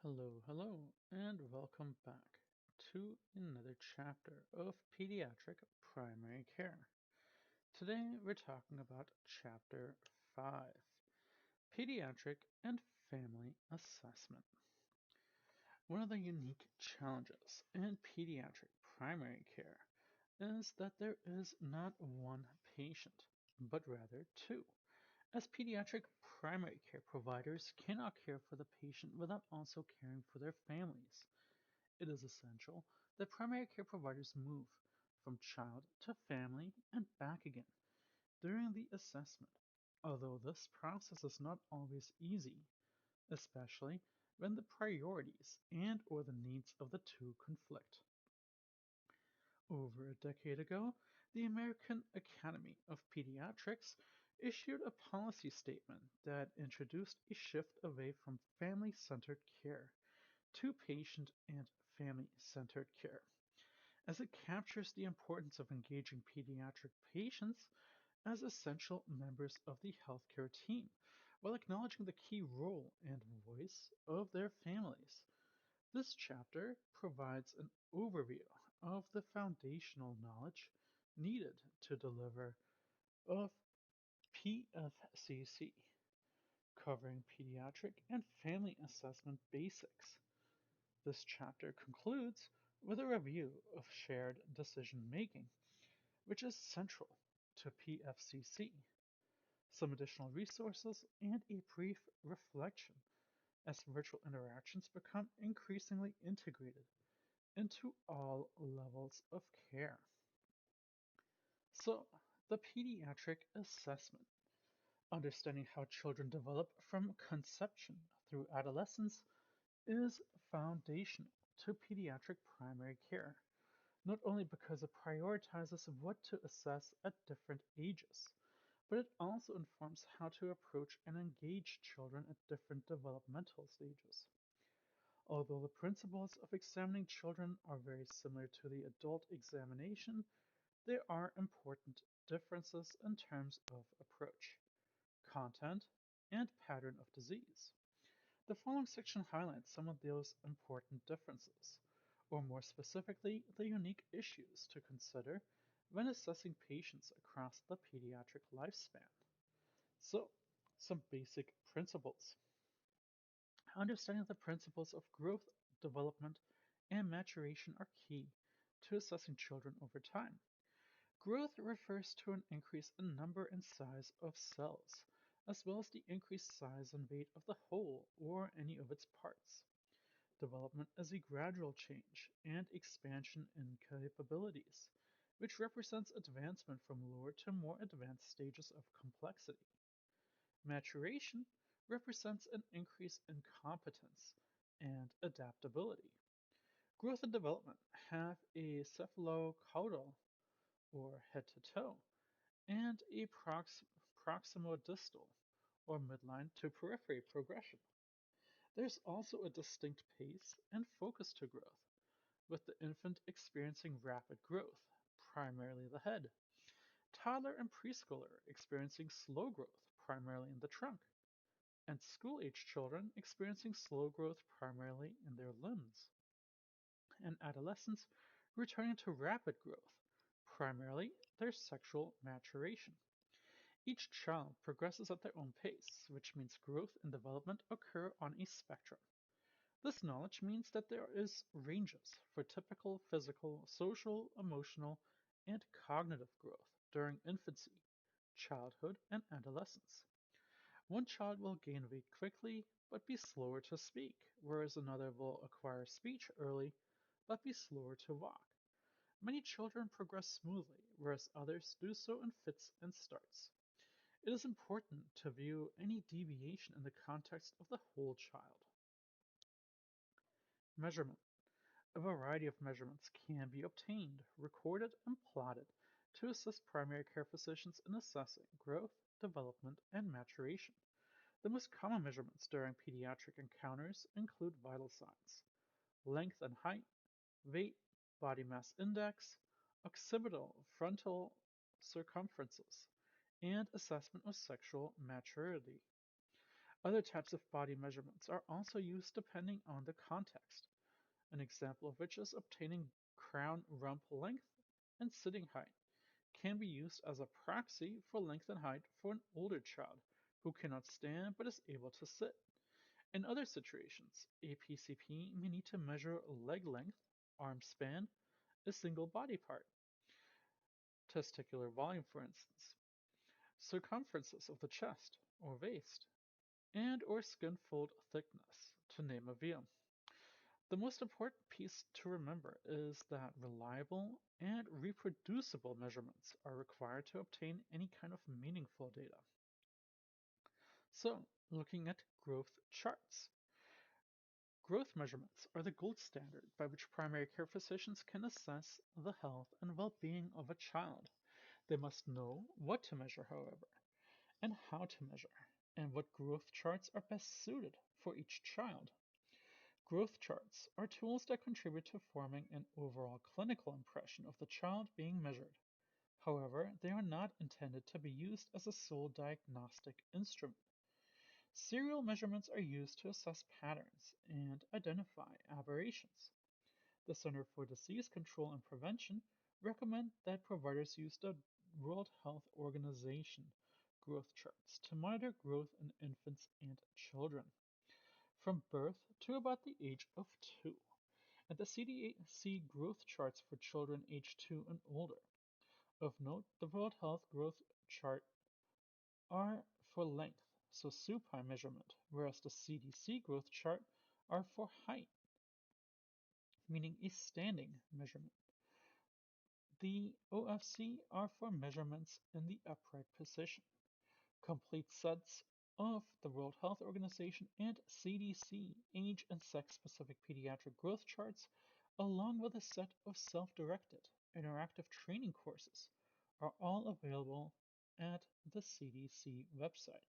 Hello, and welcome back to another chapter of Pediatric Primary Care. Today we're talking about Chapter 5 Pediatric and Family Assessment. One of the unique challenges in pediatric primary care is that there is not one patient, but rather two, as pediatric primary care providers cannot care for the patient without also caring for their families. It is essential that primary care providers move from child to family and back again during the assessment, although this process is not always easy, especially when the priorities and/or the needs of the two conflict. Over a decade ago, the American Academy of Pediatrics issued a policy statement that introduced a shift away from family-centered care to patient and family-centered care, as it captures the importance of engaging pediatric patients as essential members of the healthcare team, while acknowledging the key role and voice of their families. This chapter provides an overview of the foundational knowledge needed to deliver of PFCC, covering pediatric and family assessment basics. This chapter concludes with a review of shared decision making, which is central to PFCC, some additional resources, and a brief reflection as virtual interactions become increasingly integrated into all levels of care. So, the pediatric assessment, understanding how children develop from conception through adolescence, is foundational to pediatric primary care, not only because it prioritizes what to assess at different ages, but it also informs how to approach and engage children at different developmental stages. Although the principles of examining children are very similar to the adult examination, there are important differences in terms of approach, content, and pattern of disease. The following section highlights some of those important differences, or more specifically, the unique issues to consider when assessing patients across the pediatric lifespan. So, some basic principles. Understanding the principles of growth, development, and maturation are key to assessing children over time. Growth refers to an increase in number and size of cells, as well as the increased size and weight of the whole or any of its parts. Development is a gradual change and expansion in capabilities, which represents advancement from lower to more advanced stages of complexity. Maturation represents an increase in competence and adaptability. Growth and development have a cephalocaudal, or head to toe, and a proximodistal, or midline to periphery progression. There's also a distinct pace and focus to growth, with the infant experiencing rapid growth, primarily the head, toddler and preschooler experiencing slow growth, primarily in the trunk, and school-age children experiencing slow growth primarily in their limbs, and adolescents returning to rapid growth, primarily their sexual maturation. Each child progresses at their own pace, which means growth and development occur on a spectrum. This knowledge means that there is ranges for typical physical, social, emotional, and cognitive growth during infancy, childhood, and adolescence. One child will gain weight quickly but be slower to speak, whereas another will acquire speech early but be slower to walk. Many children progress smoothly, whereas others do so in fits and starts. It is important to view any deviation in the context of the whole child. Measurement. A variety of measurements can be obtained, recorded, and plotted to assist primary care physicians in assessing growth, development, and maturation. The most common measurements during pediatric encounters include vital signs, length and height, weight, body mass index, occipital frontal circumferences, and assessment of sexual maturity. Other types of body measurements are also used depending on the context, an example of which is obtaining crown rump length and sitting height can be used as a proxy for length and height for an older child who cannot stand but is able to sit. In other situations, a PCP may need to measure leg length, arm span, a single body part, testicular volume for instance, circumferences of the chest or waist, and or skin fold thickness, to name a few. The most important piece to remember is that reliable and reproducible measurements are required to obtain any kind of meaningful data. So, looking at growth charts. Growth measurements are the gold standard by which primary care physicians can assess the health and well-being of a child. They must know what to measure, however, and how to measure, and what growth charts are best suited for each child. Growth charts are tools that contribute to forming an overall clinical impression of the child being measured. However, they are not intended to be used as a sole diagnostic instrument. Serial measurements are used to assess patterns and identify aberrations. The Center for Disease Control and Prevention recommend that providers use the World Health Organization growth charts to monitor growth in infants and children from birth to about the age of 2, and the CDC growth charts for children aged 2 and older. Of note, the World Health Growth Chart are for length, so supine measurement, whereas the CDC growth chart are for height, meaning a standing measurement. The OFC are for measurements in the upright position. Complete sets of the World Health Organization and CDC age and sex-specific pediatric growth charts, along with a set of self-directed interactive training courses, are all available at the CDC website.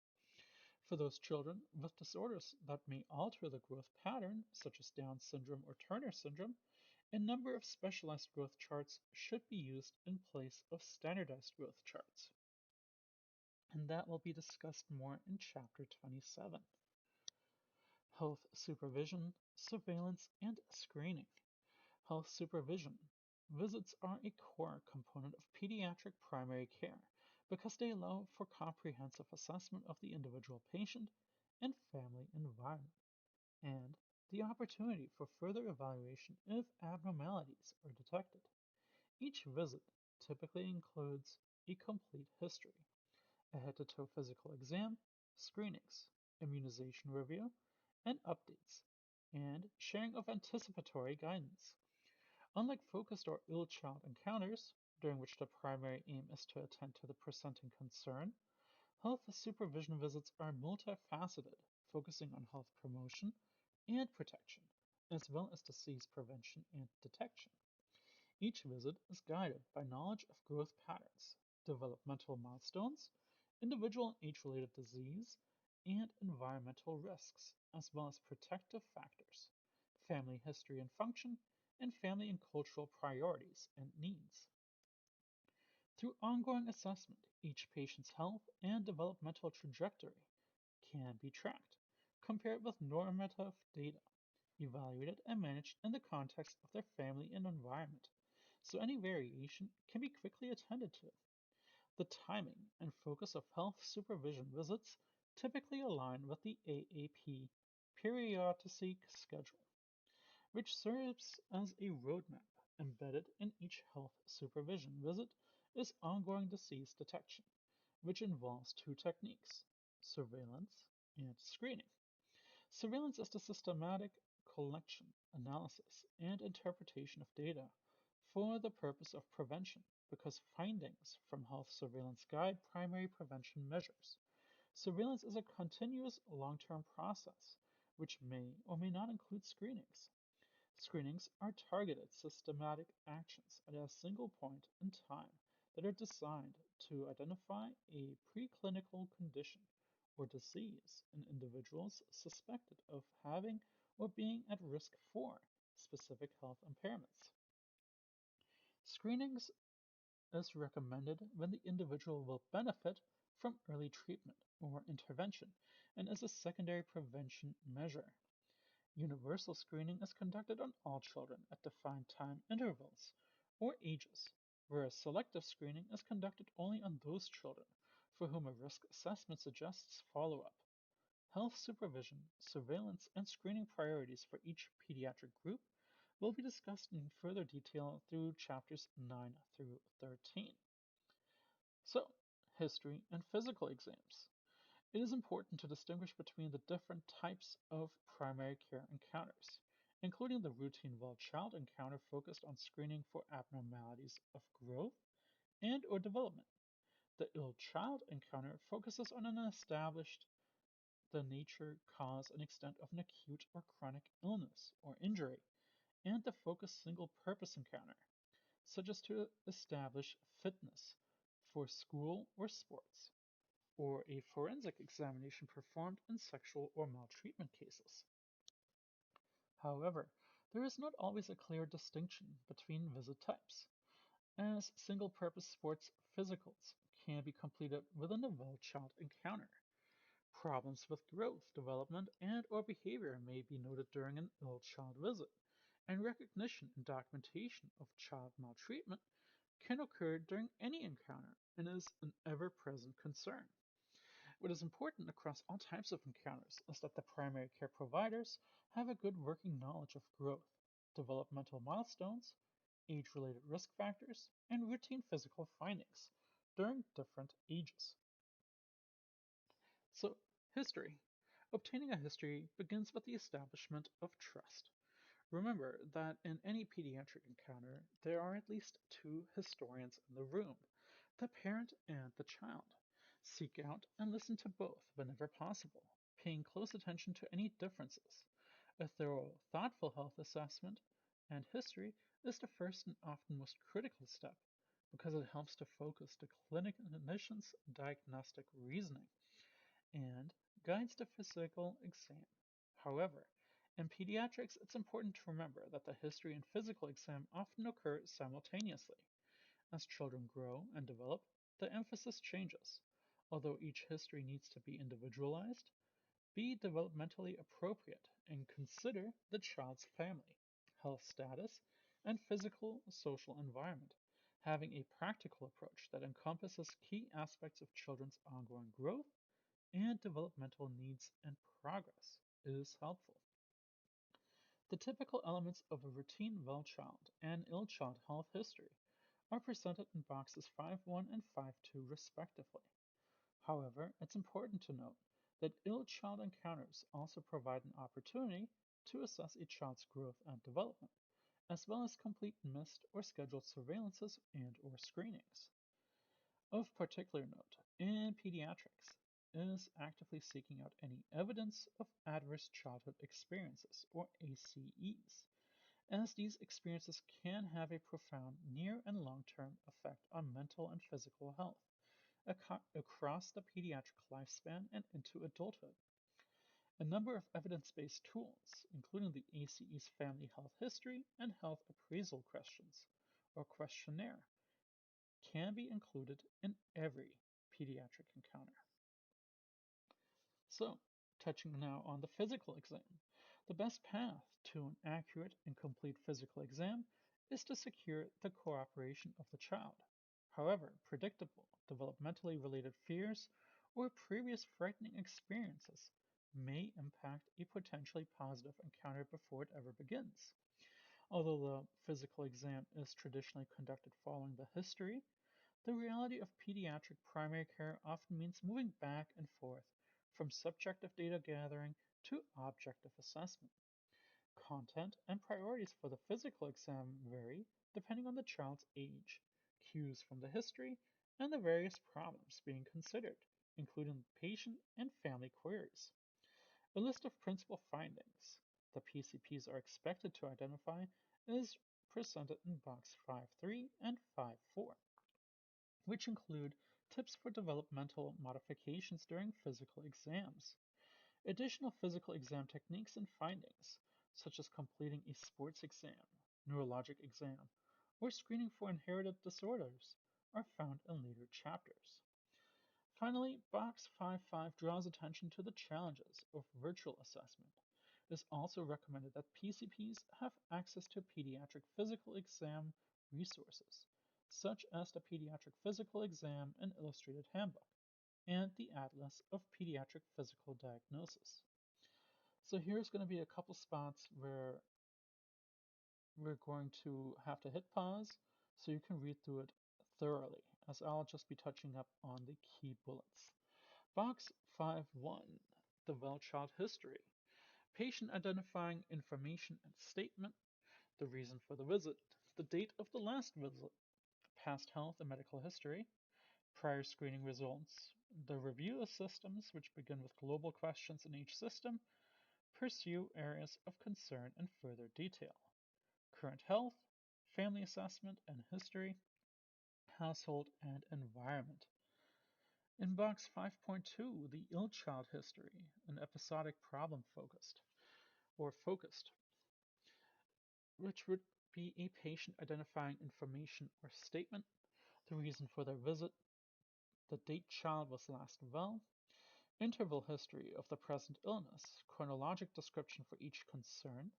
For those children with disorders that may alter the growth pattern, such as Down syndrome or Turner syndrome, a number of specialized growth charts should be used in place of standardized growth charts. And that will be discussed more in Chapter 27. Health supervision, surveillance, and screening. Health supervision visits are a core component of pediatric primary care because they allow for comprehensive assessment of the individual patient and family environment, and the opportunity for further evaluation if abnormalities are detected. Each visit typically includes a complete history, a head-to-toe physical exam, screenings, immunization review, and updates, and sharing of anticipatory guidance. Unlike focused or ill-child encounters, during which the primary aim is to attend to the presenting concern, health supervision visits are multifaceted, focusing on health promotion and protection, as well as disease prevention and detection. Each visit is guided by knowledge of growth patterns, developmental milestones, individual and age-related disease, and environmental risks, as well as protective factors, family history and function, and family and cultural priorities and needs. Through ongoing assessment, each patient's health and developmental trajectory can be tracked, compared with normative data, evaluated and managed in the context of their family and environment, so any variation can be quickly attended to. The timing and focus of health supervision visits typically align with the AAP periodic schedule, which serves as a roadmap. Embedded in each health supervision visit is ongoing disease detection, which involves two techniques, surveillance and screening. Surveillance is the systematic collection, analysis, and interpretation of data for the purpose of prevention, because findings from health surveillance guide primary prevention measures. Surveillance is a continuous long-term process, which may or may not include screenings. Screenings are targeted systematic actions at a single point in time that are designed to identify a preclinical condition or disease in individuals suspected of having or being at risk for specific health impairments. Screenings is recommended when the individual will benefit from early treatment or intervention, and is a secondary prevention measure. Universal screening is conducted on all children at defined time intervals or ages, whereas selective screening is conducted only on those children for whom a risk assessment suggests follow-up. Health supervision, surveillance, and screening priorities for each pediatric group will be discussed in further detail through chapters 9 through 13. So, history and physical exams. It is important to distinguish between the different types of primary care encounters, including the routine well-child encounter focused on screening for abnormalities of growth and or development. The ill-child encounter focuses on an established the nature, cause, and extent of an acute or chronic illness or injury, and the focused single-purpose encounter, such as to establish fitness for school or sports, or a forensic examination performed in sexual or maltreatment cases. However, there is not always a clear distinction between visit types, as single-purpose sports physicals can be completed within a well-child encounter. Problems with growth, development, and or behavior may be noted during an ill-child visit, and recognition and documentation of child maltreatment can occur during any encounter and is an ever-present concern. What is important across all types of encounters is that the primary care providers have a good working knowledge of growth, developmental milestones, age-related risk factors, and routine physical findings during different ages. So, history. Obtaining a history begins with the establishment of trust. Remember that in any pediatric encounter, there are at least two historians in the room, the parent and the child. Seek out and listen to both whenever possible, paying close attention to any differences. A thorough, thoughtful health assessment and history is the first and often most critical step because it helps to focus the clinician's diagnostic reasoning and guides the physical exam. However, in pediatrics, it's important to remember that the history and physical exam often occur simultaneously. As children grow and develop, the emphasis changes. Although each history needs to be individualized, be developmentally appropriate and consider the child's family, health status, and physical social environment. Having a practical approach that encompasses key aspects of children's ongoing growth and developmental needs and progress is helpful. The typical elements of a routine well-child and ill-child health history are presented in boxes 5.1 and 5.2 respectively. However, it's important to note that ill-child encounters also provide an opportunity to assess a child's growth and development, as well as complete missed or scheduled surveillances and or screenings. Of particular note, in pediatrics, is actively seeking out any evidence of adverse childhood experiences, or ACEs, as these experiences can have a profound near and long-term effect on mental and physical health across the pediatric lifespan and into adulthood. A number of evidence-based tools, including the ACE's Family Health History and Health Appraisal Questions, or questionnaire, can be included in every pediatric encounter. So, touching now on the physical exam. The best path to an accurate and complete physical exam is to secure the cooperation of the child. However, predictable, developmentally related fears or previous frightening experiences may impact a potentially positive encounter before it ever begins. Although the physical exam is traditionally conducted following the history, the reality of pediatric primary care often means moving back and forth from subjective data gathering to objective assessment. Content and priorities for the physical exam vary depending on the child's age, cues from the history, and the various problems being considered, including patient and family queries. A list of principal findings the PCPs are expected to identify is presented in box 5.3 and 5.4, which include tips for developmental modifications during physical exams. Additional physical exam techniques and findings, such as completing a sports exam, neurologic exam, or screening for inherited disorders, are found in later chapters. Finally, Box 5.5 draws attention to the challenges of virtual assessment. It is also recommended that PCPs have access to pediatric physical exam resources, such as the Pediatric Physical Exam and Illustrated Handbook, and the Atlas of Pediatric Physical Diagnosis. So here's going to be a couple spots where we're going to have to hit pause so you can read through it thoroughly, as I'll just be touching up on the key bullets. Box 5.1, the well-child history. Patient identifying information and statement, the reason for the visit, the date of the last visit, past health and medical history, prior screening results, the review of systems, which begin with global questions in each system, pursue areas of concern in further detail, current health, family assessment and history, household and environment. In box 5.2, the ill child history, an episodic problem focused, which would be a patient identifying information or statement, the reason for their visit, the date child was last well, interval history of the present illness, chronologic description for each concern,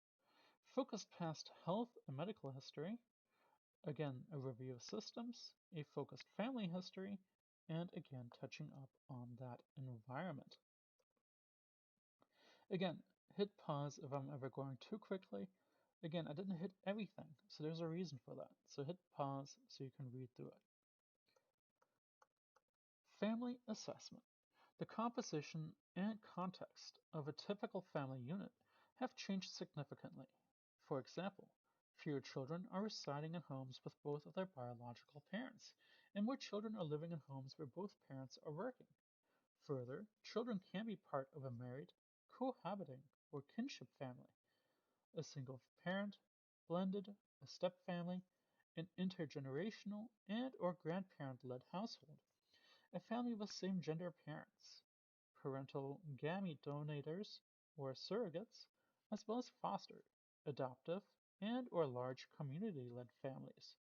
focused past health and medical history, again a review of systems, a focused family history, and again touching up on that environment. Again, hit pause if I'm ever going too quickly. Again, I didn't hit everything, so there's a reason for that. So hit pause so you can read through it. Family assessment. The composition and context of a typical family unit have changed significantly. For example, fewer children are residing in homes with both of their biological parents, and more children are living in homes where both parents are working. Further, children can be part of a married, cohabiting, or kinship family, a single parent, blended, a step family, an intergenerational and or grandparent-led household, a family with same-gender parents, parental gamete donators or surrogates, as well as foster, adoptive, and or large community-led families.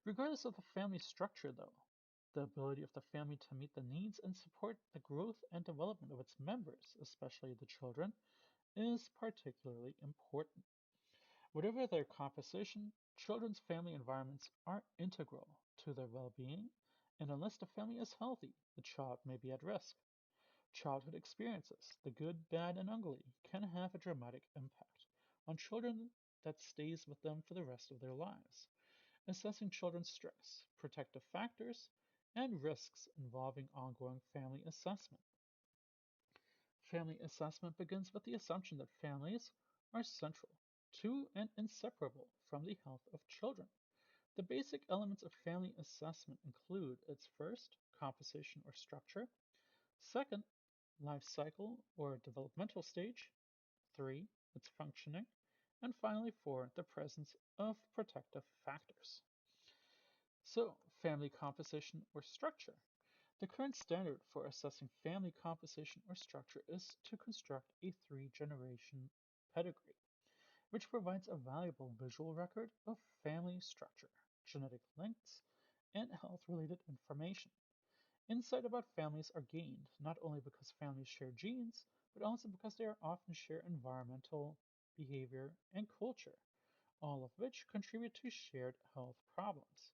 Regardless of the family structure, though, the ability of the family to meet the needs and support the growth and development of its members, especially the children, is particularly important. Whatever their composition, children's family environments are integral to their well-being, and unless the family is healthy, the child may be at risk. Childhood experiences, the good, bad, and ugly, can have a dramatic impact on children that stays with them for the rest of their lives. Assessing children's stress, protective factors, and risks involving ongoing family assessment. Family assessment begins with the assumption that families are central to and inseparable from the health of children. The basic elements of family assessment include its first, composition or structure, second, life cycle or developmental stage, 3, its functioning, and finally 4, the presence of protective factors. So, family composition or structure. The current standard for assessing family composition or structure is to construct a 3-generation pedigree, which provides a valuable visual record of family structure, genetic links, and health-related information. Insight about families are gained not only because families share genes, but also because they often share environmental, behavior, and culture, all of which contribute to shared health problems.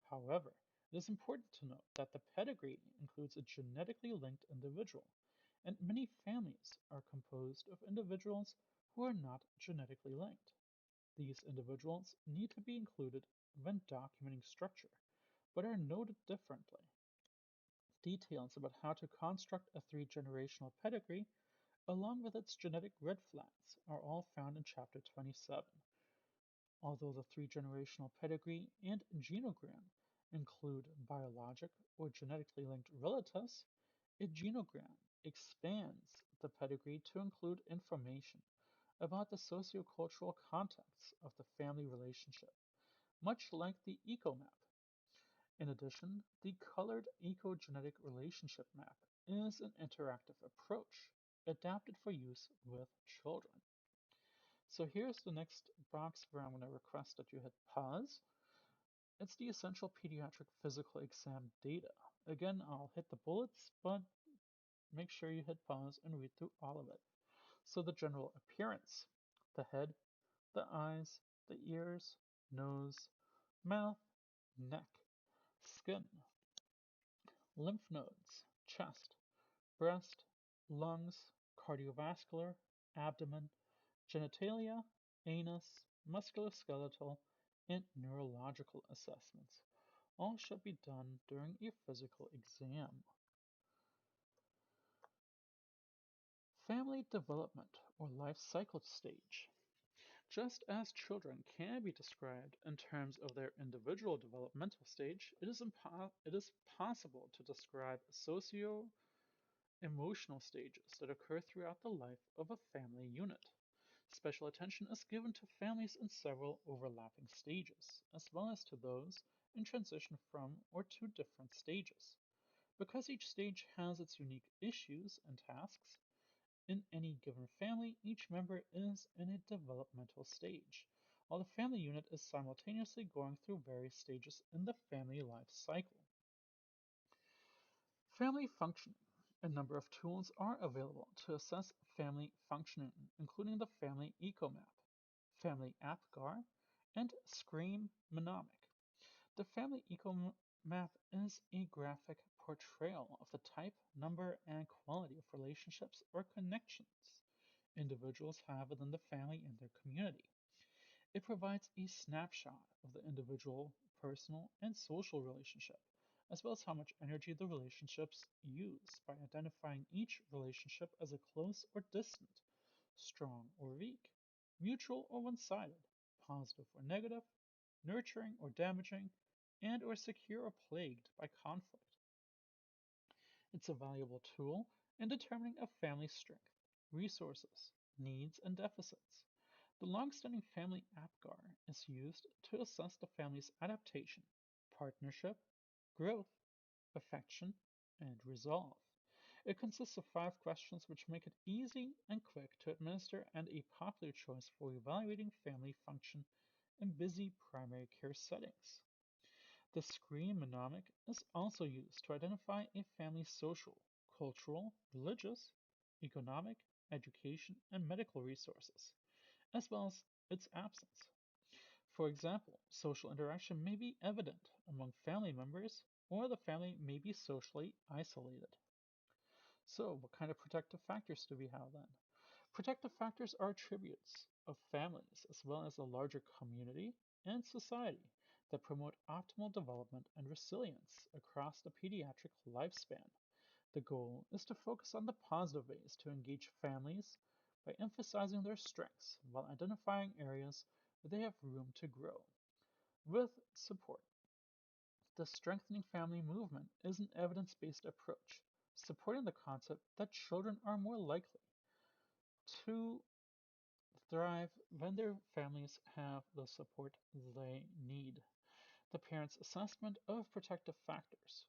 However, it is important to note that the pedigree includes a genetically linked individual, and many families are composed of individuals who are not genetically linked. These individuals need to be included when documenting structure, but are noted differently. Details about how to construct a 3-generational pedigree, along with its genetic red flags, are all found in Chapter 27. Although the 3-generational pedigree and genogram include biologic or genetically linked relatives, a genogram expands the pedigree to include information about the sociocultural context of the family relationship, much like the ecomap. In addition, the colored ecogenetic relationship map is an interactive approach adapted for use with children. So here's the next box where I'm going to request that you hit pause. It's the essential pediatric physical exam data. Again, I'll hit the bullets, but make sure you hit pause and read through all of it. So the general appearance: the head, the eyes, the ears, nose, mouth, neck, skin, lymph nodes, chest, breast, lungs, cardiovascular, abdomen, genitalia, anus, musculoskeletal, and neurological assessments. All should be done during a physical exam. Family development or life cycle stage. Just as children can be described in terms of their individual developmental stage, it is possible to describe socio-emotional stages that occur throughout the life of a family unit. Special attention is given to families in several overlapping stages, as well as to those in transition from or to different stages. Because each stage has its unique issues and tasks, in any given family, each member is in a developmental stage, while the family unit is simultaneously going through various stages in the family life cycle. Family functioning. A number of tools are available to assess family functioning, including the Family Ecomap, Family APGAR, and Scream Mnemonic. The Family Ecomap is a graphic portrayal of the type, number, and quality of relationships or connections individuals have within the family and their community. It provides a snapshot of the individual, personal, and social relationship, as well as how much energy the relationships use by identifying each relationship as a close or distant, strong or weak, mutual or one-sided, positive or negative, nurturing or damaging, and or secure or plagued by conflict. It's a valuable tool in determining a family's strength, resources, needs, and deficits. The long-standing Family APGAR is used to assess the family's adaptation, partnership, growth, affection, and resolve. It consists of 5 questions which make it easy and quick to administer and a popular choice for evaluating family function in busy primary care settings. The Screen mnemonic is also used to identify a family's social, cultural, religious, economic, education, and medical resources, as well as its absence. For example, social interaction may be evident among family members, or the family may be socially isolated. So, what kind of protective factors do we have then? Protective factors are attributes of families as well as a larger community and society that promote optimal development and resilience across the pediatric lifespan. The goal is to focus on the positive ways to engage families by emphasizing their strengths while identifying areas where they have room to grow. With support, the strengthening family movement is an evidence-based approach, supporting the concept that children are more likely to thrive when their families have the support they need. The parent's assessment of protective factors,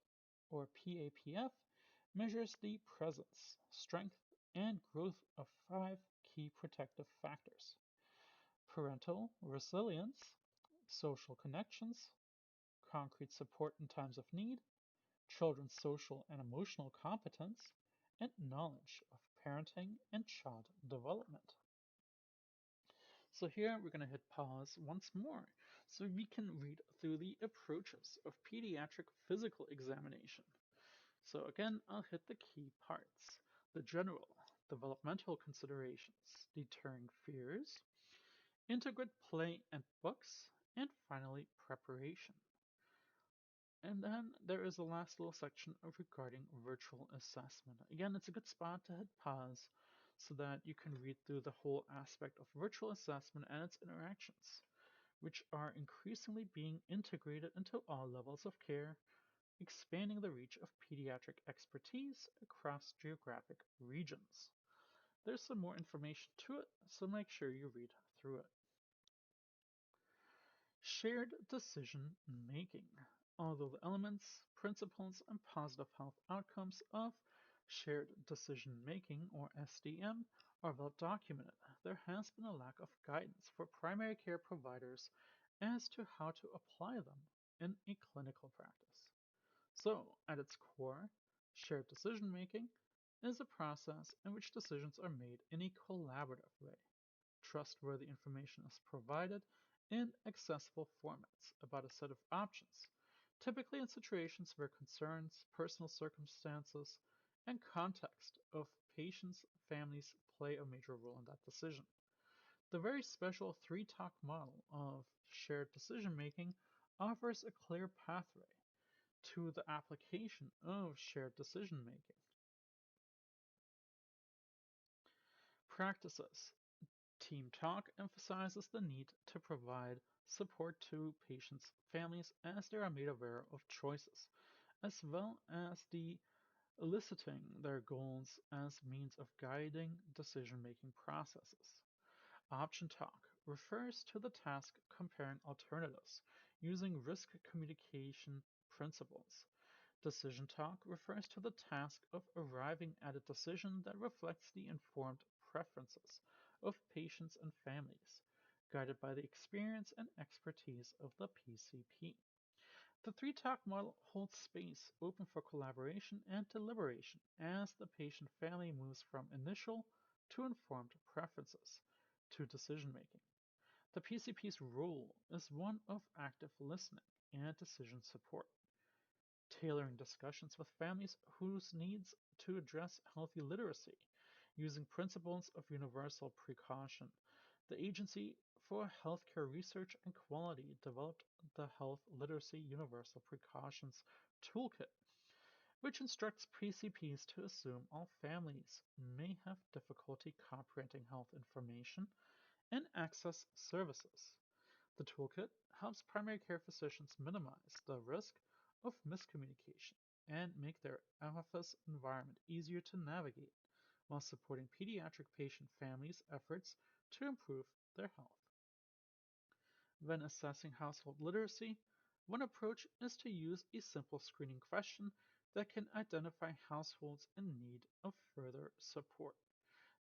or PAPF, measures the presence, strength, and growth of 5 key protective factors: parental resilience, social connections, concrete support in times of need, children's social and emotional competence, and knowledge of parenting and child development. So here we're going to hit pause once more so we can read through the approaches of pediatric physical examination. So again, I'll hit the key parts: the general developmental considerations, deterring fears, integrate play and books, and finally preparation. And then there is the last little section regarding virtual assessment. Again, it's a good spot to hit pause so that you can read through the whole aspect of virtual assessment and its interactions, which are increasingly being integrated into all levels of care, expanding the reach of pediatric expertise across geographic regions. There's some more information to it, so make sure you read through it. Shared decision making. Although the elements, principles, and positive health outcomes of shared decision making, or SDM, are well documented, there has been a lack of guidance for primary care providers as to how to apply them in a clinical practice. So, at its core, shared decision making is a process in which decisions are made in a collaborative way. Trustworthy information is provided in accessible formats about a set of options, typically in situations where concerns, personal circumstances, and context of patients' families play a major role in that decision. The very special three-talk model of shared decision-making offers a clear pathway to the application of shared decision-making. Practices. Team talk emphasizes the need to provide support to patients' families as they are made aware of choices, as well as the eliciting their goals as means of guiding decision-making processes. Option talk refers to the task comparing alternatives using risk communication principles. Decision talk refers to the task of arriving at a decision that reflects the informed preferences of patients and families, guided by the experience and expertise of the PCP. The three-talk model holds space open for collaboration and deliberation as the patient family moves from initial to informed preferences to decision-making. The PCP's role is one of active listening and decision support, tailoring discussions with families whose needs to address healthy literacy, using principles of universal precaution. The Agency for Healthcare Research and Quality developed the Health Literacy Universal Precautions Toolkit, which instructs PCPs to assume all families may have difficulty comprehending health information and access services. The toolkit helps primary care physicians minimize the risk of miscommunication and make their office environment easier to navigate while supporting pediatric patient families' efforts to improve their health. When assessing household literacy, one approach is to use a simple screening question that can identify households in need of further support.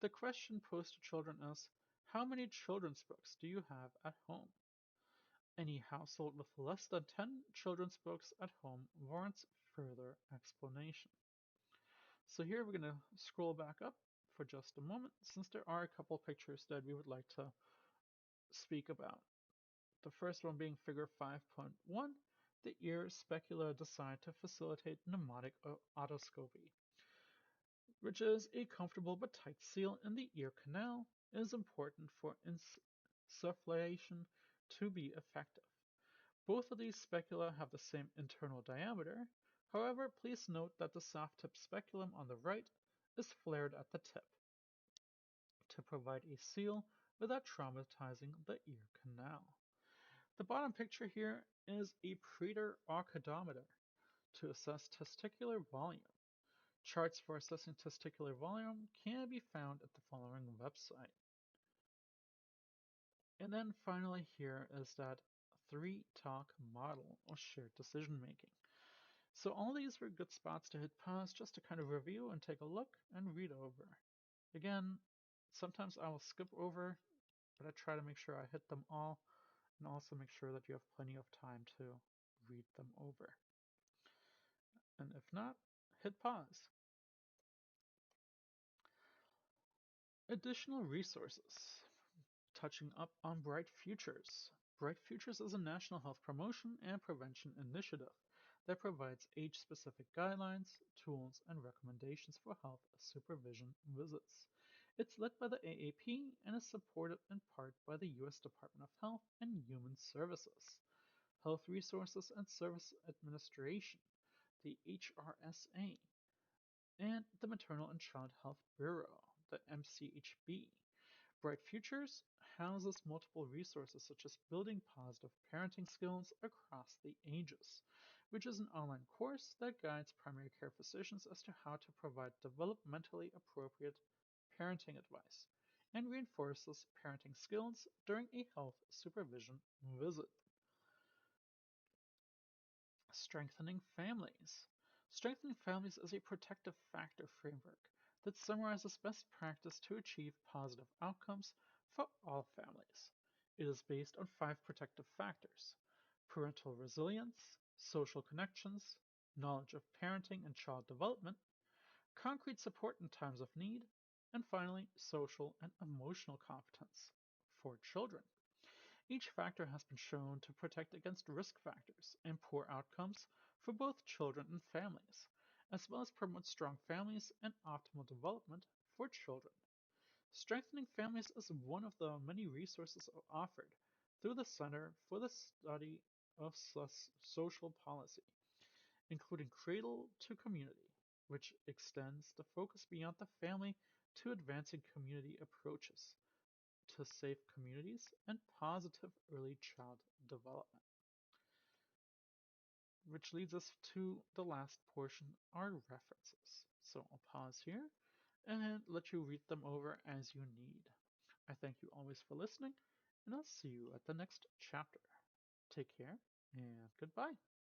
The question posed to children is, how many children's books do you have at home? Any household with less than 10 children's books at home warrants further explanation. So here we're going to scroll back up for just a moment since there are a couple pictures that we would like to speak about. The first one being figure 5.1, the ear specula designed to facilitate pneumatic otoscopy, which is a comfortable but tight seal in the ear canal, is important for insufflation to be effective. Both of these specula have the same internal diameter. However, please note that the soft tip speculum on the right is flared at the tip to provide a seal without traumatizing the ear canal. The bottom picture here is a Prater oxidometer to assess testicular volume. Charts for assessing testicular volume can be found at the following website. And then finally here is that three-talk model of shared decision making. So all these were good spots to hit pause just to kind of review and take a look and read over. Again, sometimes I will skip over, but I try to make sure I hit them all and also make sure that you have plenty of time to read them over. And if not, hit pause. Additional resources. Touching up on Bright Futures. Bright Futures is a national health promotion and prevention initiative that provides age-specific guidelines, tools, and recommendations for health supervision visits. It's led by the AAP and is supported in part by the U.S. Department of Health and Human Services, Health Resources and Service Administration, the HRSA, and the Maternal and Child Health Bureau, the MCHB. Bright Futures houses multiple resources such as Building Positive Parenting Skills Across the Ages, which is an online course that guides primary care physicians as to how to provide developmentally appropriate parenting advice and reinforces parenting skills during a health supervision visit. Strengthening Families. Strengthening Families is a protective factor framework that summarizes best practice to achieve positive outcomes for all families. It is based on 5 protective factors: parental resilience, social connections, knowledge of parenting and child development, concrete support in times of need, and finally, social and emotional competence for children. Each factor has been shown to protect against risk factors and poor outcomes for both children and families, as well as promote strong families and optimal development for children. Strengthening families is one of the many resources offered through the Center for the Study of Social Policy, including Cradle to Community, which extends the focus beyond the family to advancing community approaches to safe communities and positive early child development. Which leads us to the last portion, our references. So I'll pause here and let you read them over as you need. I thank you always for listening, and I'll see you at the next chapter. Take care and goodbye.